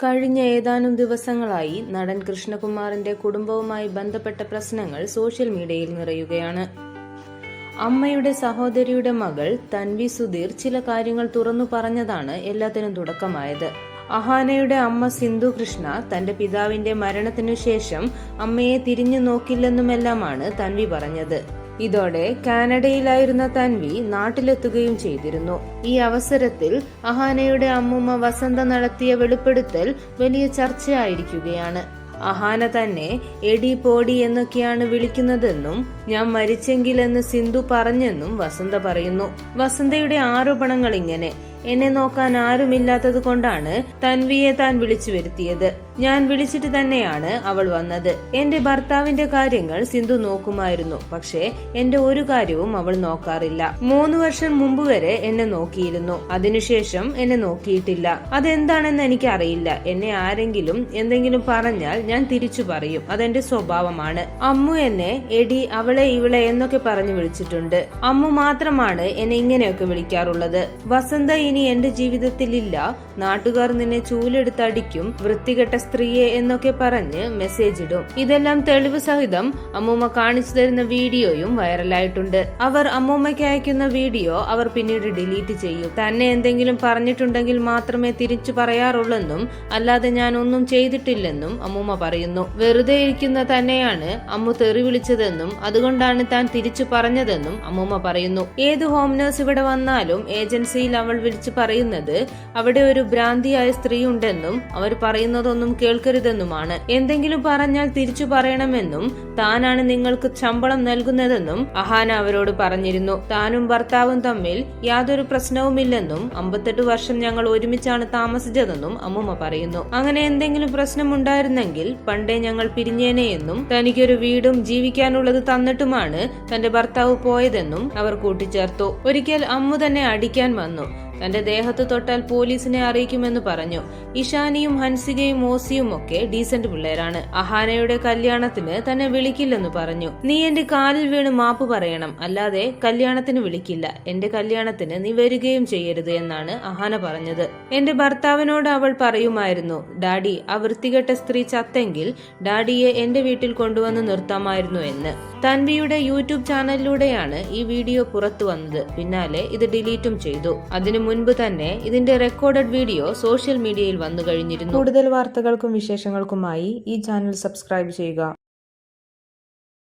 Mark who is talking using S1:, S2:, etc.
S1: കഴിഞ്ഞ ഏതാനും ദിവസങ്ങളായി നടൻ കൃഷ്ണകുമാറിന്റെ കുടുംബവുമായി ബന്ധപ്പെട്ട പ്രശ്നങ്ങൾ സോഷ്യൽ മീഡിയയിൽ നിറയുകയാണ്. അമ്മയുടെ സഹോദരിയുടെ മകൾ തൻവി സുധീർ ചില കാര്യങ്ങൾ തുറന്നു പറഞ്ഞതാണ് എല്ലാത്തിനും തുടക്കമായത്. അഹാനയുടെ അമ്മ സിന്ധു കൃഷ്ണ തന്റെ പിതാവിന്റെ മരണത്തിനു ശേഷം അമ്മയെ തിരിഞ്ഞു നോക്കില്ലെന്നുമെല്ലാമാണ് തൻവി പറഞ്ഞത്. ഇതോടെ കാനഡയിലായിരുന്ന തൻവി നാട്ടിലെത്തുകയും ചെയ്തിരുന്നു. ഈ അവസരത്തിൽ അഹാനയുടെ അമ്മൂമ്മ വസന്ത നടത്തിയ വെളിപ്പെടുത്തൽ വലിയ ചർച്ചയായിരിക്കുകയാണ്. അഹാന തന്നെ എടി പോടി എന്നൊക്കെയാണ് വിളിക്കുന്നതെന്നും ഞാൻ മരിച്ചെങ്കിലെന്ന് സിന്ധു പറഞ്ഞെന്നും വസന്ത പറയുന്നു. വസന്തയുടെ ആരോപണങ്ങൾ ഇങ്ങനെ: എന്നെ നോക്കാൻ ആരുമില്ലാത്തത് കൊണ്ടാണ് തൻവിയെ താൻ വിളിച്ചു വരുത്തിയത്. ഞാൻ വിളിച്ചിട്ട് തന്നെയാണ് അവൾ വന്നത്. എന്റെ ഭർത്താവിന്റെ കാര്യങ്ങൾ സിന്ധു നോക്കുമായിരുന്നു, പക്ഷേ എന്റെ ഒരു കാര്യവും അവൾ നോക്കാറില്ല. 3 വർഷം മുമ്പ് വരെ എന്നെ നോക്കിയിരുന്നു, അതിനുശേഷം എന്നെ നോക്കിയിട്ടില്ല. അതെന്താണെന്ന് എനിക്ക് അറിയില്ല. എന്നെ ആരെങ്കിലും എന്തെങ്കിലും പറഞ്ഞാൽ ഞാൻ തിരിച്ചു പറയും, അതെന്റെ സ്വഭാവമാണ്. അമ്മു എന്നെ എടി, അവളെ, ഇവളെ എന്നൊക്കെ പറഞ്ഞു വിളിച്ചിട്ടുണ്ട്. അമ്മു മാത്രമാണ് എന്നെ ഇങ്ങനെയൊക്കെ വിളിക്കാറുള്ളത്. വസന്ത ഇനി എന്റെ ജീവിതത്തിലില്ല, നാട്ടുകാർ നിന്നെ ചൂലെടുത്തടിക്കും, വൃത്തികെട്ട സ്ത്രീയെ എന്നൊക്കെ പറഞ്ഞ് മെസ്സേജ് ഇടും. ഇതെല്ലാം തെളിവ് സഹിതം അമ്മൂമ്മ കാണിച്ചു തരുന്ന വീഡിയോയും വൈറലായിട്ടുണ്ട്. അവർ അമ്മൂമ്മയ്ക്ക് അയക്കുന്ന വീഡിയോ അവർ പിന്നീട് ഡിലീറ്റ് ചെയ്യും. തന്നെ എന്തെങ്കിലും പറഞ്ഞിട്ടുണ്ടെങ്കിൽ മാത്രമേ തിരിച്ചു പറയാറുള്ളെന്നും അല്ലാതെ ഞാൻ ഒന്നും ചെയ്തിട്ടില്ലെന്നും അമ്മൂമ്മ പറയുന്നു. വെറുതെ ഇരിക്കുന്ന തന്നെയാണ് അമ്മു തെറി വിളിച്ചതെന്നും അതുകൊണ്ടാണ് താൻ തിരിച്ചു പറഞ്ഞതെന്നും അമ്മൂമ്മ പറയുന്നു. ഏത് ഹോം നഴ്സ് ഇവിടെ വന്നാലും ഏജൻസിയിൽ അവൾ വിളിച്ചു പറയുന്നത് അവിടെ ഒരു ഭ്രാന്തിയായ സ്ത്രീ ഉണ്ടെന്നും അവർ പറയുന്നതൊന്നും കേൾക്കരുതെന്നുമാണ്. എന്തെങ്കിലും പറഞ്ഞാൽ തിരിച്ചു പറയണമെന്നും താനാണ് നിങ്ങൾക്ക് ശമ്പളം നൽകുന്നതെന്നും അഹാന അവരോട് പറഞ്ഞിരുന്നു. താനും ഭർത്താവും തമ്മിൽ യാതൊരു പ്രശ്നവുമില്ലെന്നും 58 വർഷം ഞങ്ങൾ ഒരുമിച്ചാണ് താമസിച്ചതെന്നും അമ്മൂമ്മ പറയുന്നു. അങ്ങനെ എന്തെങ്കിലും പ്രശ്നമുണ്ടായിരുന്നെങ്കിൽ പണ്ടേ ഞങ്ങൾ പിരിഞ്ഞേനെയെന്നും തനിക്കൊരു വീടും ജീവിക്കാനുള്ളത് തന്നിട്ടുമാണ് തന്റെ ഭർത്താവ് പോയതെന്നും അവർ കൂട്ടിച്ചേർത്തു. ഒരിക്കൽ അമ്മു തന്നെ അടിക്കാൻ വന്നു. തന്റെ ദേഹത്ത് തൊട്ടാൽ പോലീസിനെ അറിയിക്കുമെന്ന് പറഞ്ഞു. ഇഷാനിയും ഹൻസികയും ഓസിയും ഒക്കെ ഡീസന്റ് പിള്ളേരാണ്. അഹാനയുടെ കല്യാണത്തിന് തന്നെ വിളിക്കില്ലെന്ന് പറഞ്ഞു. നീ എന്റെ കാലിൽ വീണ് മാപ്പ് പറയണം, അല്ലാതെ കല്യാണത്തിന് വിളിക്കില്ല. എന്റെ കല്യാണത്തിന് നീ വരികയും ചെയ്യരുത് എന്നാണ് അഹാന പറഞ്ഞത്. എന്റെ ഭർത്താവിനോട് അവൾ പറയുമായിരുന്നു, ഡാഡി, ആ വൃത്തികെട്ട സ്ത്രീ ചത്തെങ്കിൽ ഡാഡിയെ എന്റെ വീട്ടിൽ കൊണ്ടുവന്ന് നിർത്താമായിരുന്നു എന്ന്. തൻവിയുടെ യൂട്യൂബ് ചാനലിലൂടെയാണ് ഈ വീഡിയോ പുറത്തു വന്നത്. പിന്നാലെ ഇത് ഡിലീറ്റും ചെയ്തു. അതിനു മുൻപ് തന്നെ ഇതിന്റെ റെക്കോർഡഡ് വീഡിയോ സോഷ്യൽ മീഡിയയിൽ വന്നു കഴിഞ്ഞിരുന്നു. കൂടുതൽ വാർത്തകൾക്കും വിശേഷങ്ങൾക്കുമായി ഈ ചാനൽ സബ്സ്ക്രൈബ് ചെയ്യുക.